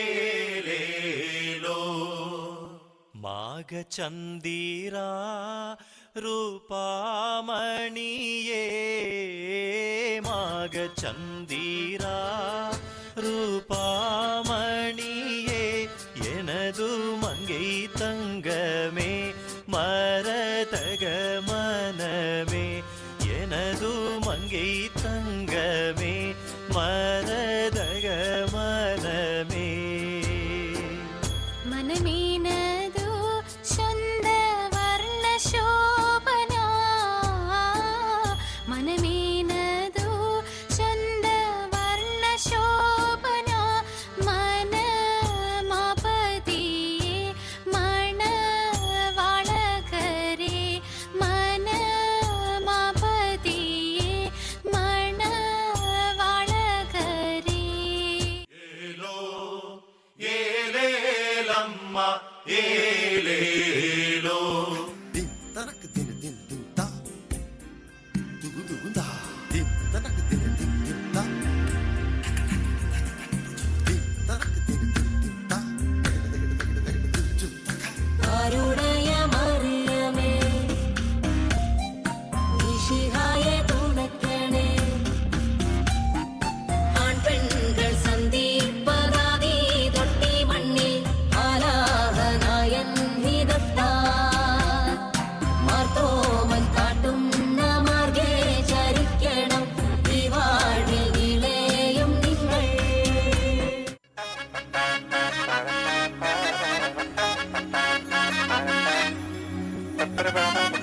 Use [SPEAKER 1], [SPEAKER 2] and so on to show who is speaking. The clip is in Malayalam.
[SPEAKER 1] ఏలేలో మాఘచందీరా రూపామణియే మాఘచందீரா ரூபாமணியே எனது மங்கை தங்கமே மரதக மனமே எனது மங்கை தங்கமே மரதக மனமே
[SPEAKER 2] മനമീനതു ശുദ്ധ വർണ്ണ ശോഭന മനമീനതു ശുദ്ധ വർണ്ണ ശോഭന മനമാപതിയെ മണവാളകരെ മനമാപതിയെ മണവാളകരെ
[SPEAKER 1] ఏలో ఏలేలమ్మ ఏలేలో
[SPEAKER 3] din tanak din din din ta dugu dugu da din tanak din din din ta din tanak din din din ta
[SPEAKER 2] ആരുടയ മറിയമേ ഈശിഹായെ തുണക്കണേ ആൺപെൺകൾ സന്ധിപ്പതാതി തൊട്ടി മണ്ണിൽ ആലാഹനായൻ ഹിതത്താൽ മാർത്തോമൻ കാട്ടുന്ന മാർഗേ ചരിക്കണം ഈ വാഴ്വിൽ ഇളയും നിങ്ങൾ
[SPEAKER 4] Ba-ba-ba-ba-ba.